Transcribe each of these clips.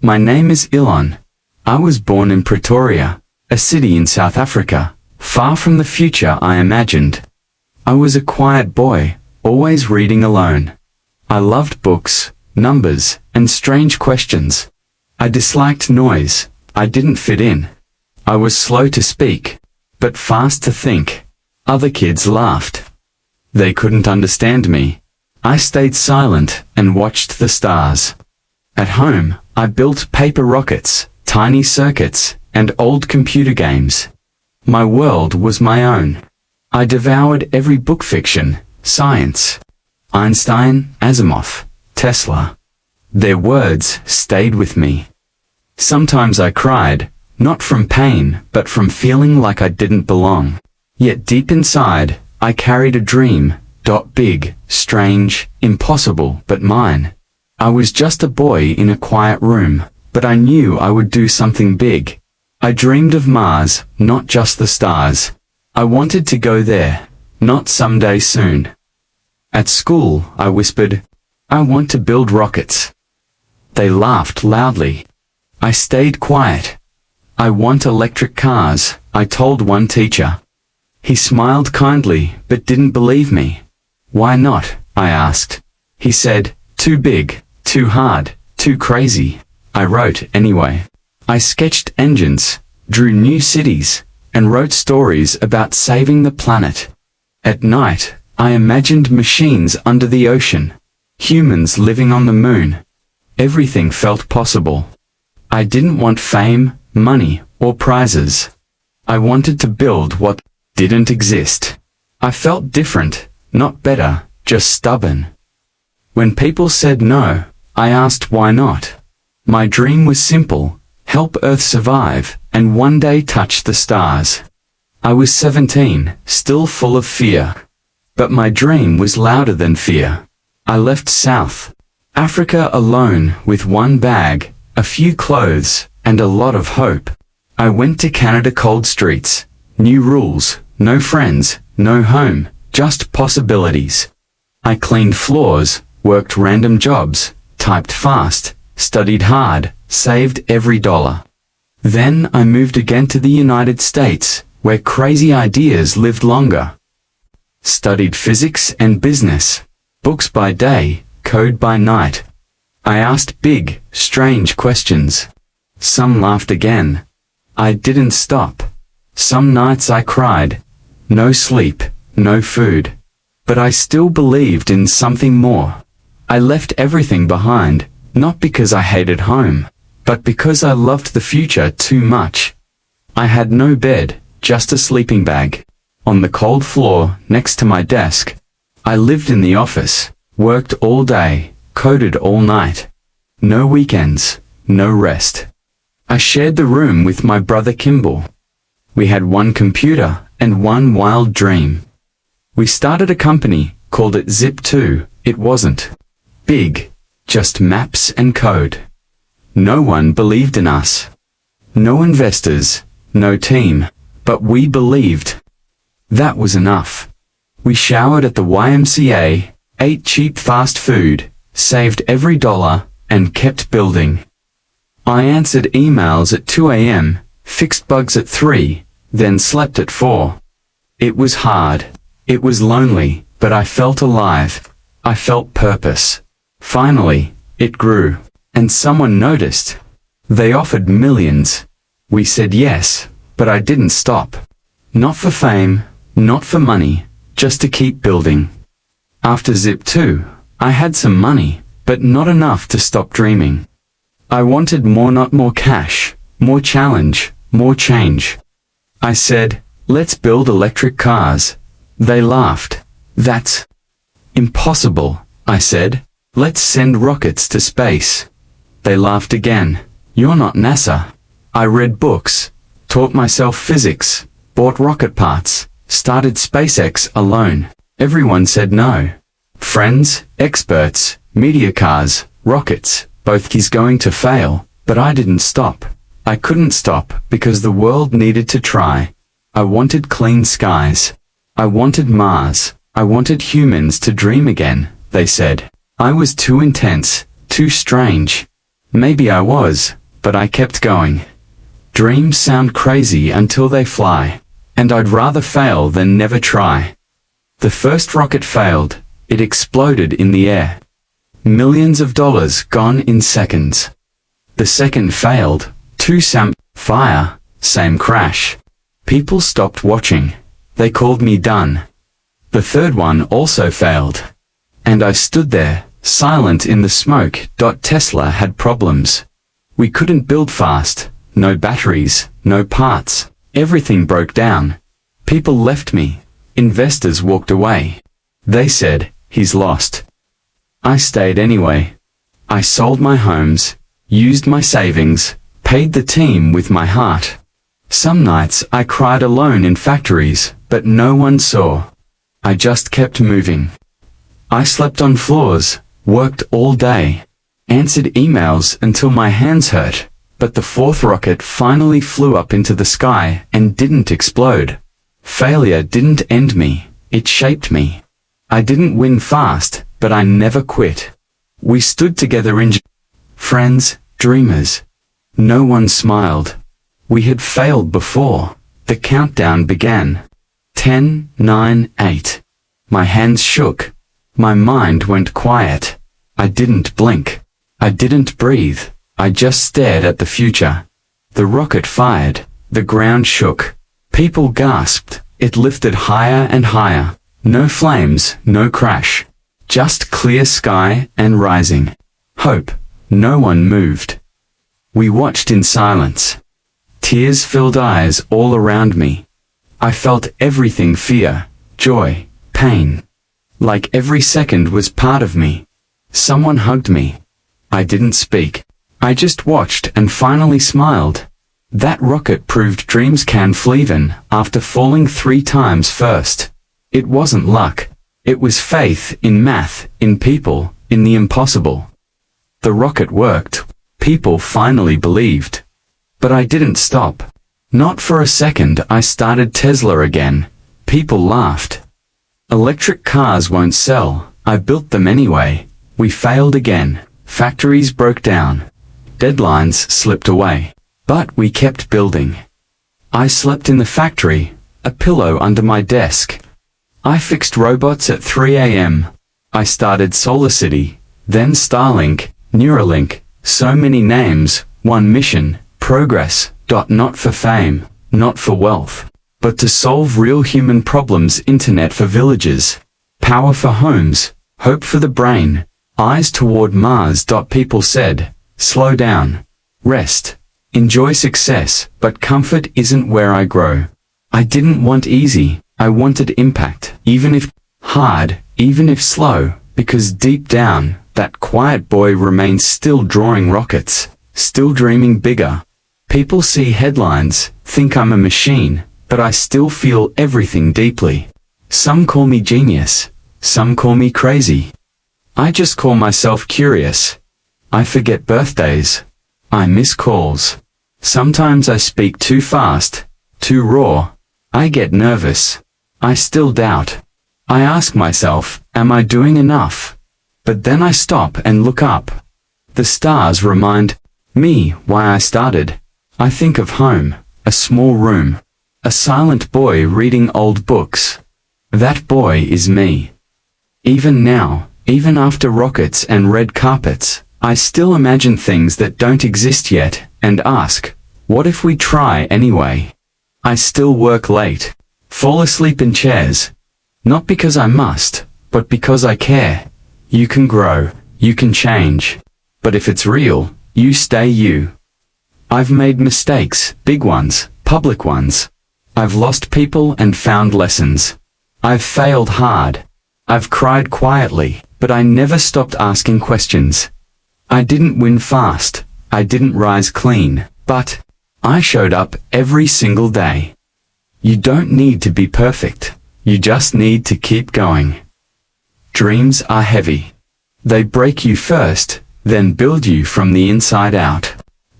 My name is Elon. I was born in Pretoria, a city in South Africa, far from the future I imagined. I was a quiet boy, always reading alone. I loved books, numbers, and strange questions. I disliked noise. I didn't fit in. I was slow to speak, but fast to think. Other kids laughed. They couldn't understand me. I stayed silent and watched the stars. At home, I built paper rockets, tiny circuits, and old computer games. My world was my own. I devoured every book: fiction, science, Einstein, Asimov, Tesla. Their words stayed with me. Sometimes I cried, not from pain, but from feeling like I didn't belong. Yet deep inside, I carried a dream, big, strange, impossible, but mine. I was just a boy in a quiet room, but I knew I would do something big. I dreamed of Mars, not just the stars. I wanted to go there, not someday soon. At school, I whispered, I want to build rockets. They laughed loudly. I stayed quiet. I want electric cars, I told one teacher. He smiled kindly, but didn't believe me. Why not? I asked. He said, too big, too hard, too crazy. I wrote anyway. I sketched engines, drew new cities, and wrote stories about saving the planet. At night, I imagined machines under the ocean, humans living on the moon. Everything felt possible. I didn't want fame, money, or prizes. I wanted to build what didn't exist. I felt different, not better, just stubborn. When people said no, I asked why not. My dream was simple: help Earth survive, and one day touch the stars. I was 17, still full of fear. But my dream was louder than fear. I left South Africa alone with one bag, a few clothes, and a lot of hope. I went to Canada. Cold streets, new rules, no friends, no home, just possibilities. I cleaned floors, worked random jobs, typed fast, studied hard, saved every dollar. Then I moved again to the United States, where crazy ideas lived longer. Studied physics and business, books by day, code by night. I asked big, strange questions. Some laughed again. I didn't stop. Some nights I cried. No sleep, no food. But I still believed in something more. I left everything behind, not because I hated home, but because I loved the future too much. I had no bed, just a sleeping bag. On the cold floor, next to my desk. I lived in the office, worked all day, coded all night. No weekends, no rest. I shared the room with my brother Kimball. We had one computer and one wild dream. We started a company, called it Zip2. It wasn't big, just maps and code. No one believed in us. No investors, no team, but we believed. That was enough. We showered at the YMCA, ate cheap fast food, saved every dollar, and kept building. I answered emails at 2 a.m., fixed bugs at 3, then slept at 4. It was hard. It was lonely, but I felt alive. I felt purpose. Finally, it grew, and someone noticed. They offered millions. We said yes, but I didn't stop. Not for fame, not for money, just to keep building. After Zip2, I had some money, but not enough to stop dreaming. I wanted more, not more cash, more challenge, more change. I said, let's build electric cars. They laughed. That's impossible, I said. Let's send rockets to space. They laughed again. You're not NASA. I read books, taught myself physics, bought rocket parts, started SpaceX alone. Everyone said no. Friends, experts, media cars, rockets, both. He's going to fail, but I didn't stop. I couldn't stop because the world needed to try. I wanted clean skies. I wanted Mars. I wanted humans to dream again, they said. I was too intense, too strange. Maybe I was, but I kept going. Dreams sound crazy until they fly, and I'd rather fail than never try. The first rocket failed, it exploded in the air. Millions of dollars gone in seconds. The second failed, fire, same crash. People stopped watching. They called me done. The third one also failed. And I stood there, silent in the smoke. Tesla had problems. We couldn't build fast, no batteries, no parts. Everything broke down. People left me. Investors walked away. They said, he's lost. I stayed anyway. I sold my homes, used my savings, paid the team with my heart. Some nights I cried alone in factories, but no one saw. I just kept moving. I slept on floors, worked all day, answered emails until my hands hurt, but the fourth rocket finally flew up into the sky and didn't explode. Failure didn't end me, it shaped me. I didn't win fast, but I never quit. We stood together in friends, dreamers. No one smiled. We had failed before. The countdown began. 10, 9, 8. My hands shook. My mind went quiet. I didn't blink. I didn't breathe. I just stared at the future. The rocket fired. The ground shook. People gasped. It lifted higher and higher. No flames, no crash. Just clear sky and rising. Hope. No one moved. We watched in silence. Tears filled eyes all around me. I felt everything: fear, joy, pain. Like every second was part of me. Someone hugged me. I didn't speak. I just watched and finally smiled. That rocket proved dreams can fly even after falling 3 times first. It wasn't luck. It was faith in math, in people, in the impossible. The rocket worked. People finally believed. But I didn't stop. Not for a second. I started Tesla again. People laughed. Electric cars won't sell. I built them anyway. We failed again. Factories broke down. Deadlines slipped away. But we kept building. I slept in the factory, a pillow under my desk. I fixed robots at 3 a.m. I started SolarCity, then Starlink, Neuralink, so many names, one mission, progress. Not for fame, not for wealth, but to solve real human problems. Internet for villages, power for homes, hope for the brain, eyes toward Mars. People said, slow down, rest, enjoy success, but comfort isn't where I grow. I didn't want easy, I wanted impact, even if hard, even if slow, because deep down, that quiet boy remains still drawing rockets, still dreaming bigger. People see headlines, think I'm a machine, but I still feel everything deeply. Some call me genius, some call me crazy. I just call myself curious. I forget birthdays. I miss calls. Sometimes I speak too fast, too raw. I get nervous. I still doubt. I ask myself, am I doing enough? But then I stop and look up. The stars remind me why I started. I think of home, a small room, a silent boy reading old books. That boy is me. Even now, even after rockets and red carpets, I still imagine things that don't exist yet, and ask, what if we try anyway? I still work late, fall asleep in chairs. Not because I must, but because I care. You can grow, you can change. But if it's real, you stay you. I've made mistakes, big ones, public ones. I've lost people and found lessons. I've failed hard. I've cried quietly, but I never stopped asking questions. I didn't win fast. I didn't rise clean, but I showed up every single day. You don't need to be perfect. You just need to keep going. Dreams are heavy. They break you first, then build you from the inside out.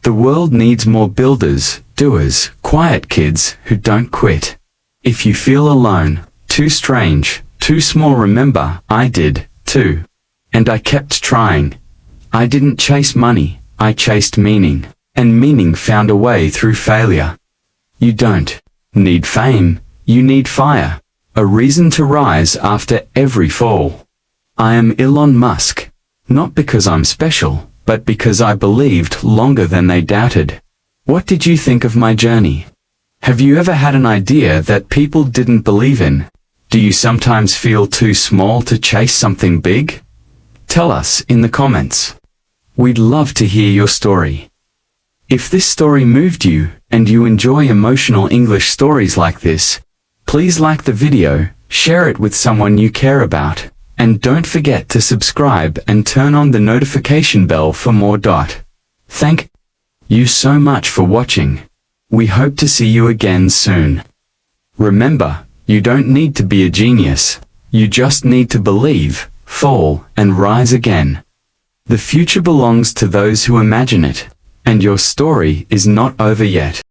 The world needs more builders, doers, quiet kids who don't quit. If you feel alone, too strange, too small, remember, I did, too. And I kept trying. I didn't chase money, I chased meaning. and meaning found a way through failure. You don't need fame, you need fire, a reason to rise after every fall. I am Elon Musk, not because I'm special, but because I believed longer than they doubted. What did you think of my journey? Have you ever had an idea that people didn't believe in? Do you sometimes feel too small to chase something big? Tell us in the comments. We'd love to hear your story. If this story moved you, and you enjoy emotional English stories like this, please like the video, share it with someone you care about, and don't forget to subscribe and turn on the notification bell for more. Thank you so much for watching. We hope to see you again soon. Remember, you don't need to be a genius, you just need to believe, fall, and rise again. The future belongs to those who imagine it, and your story is not over yet.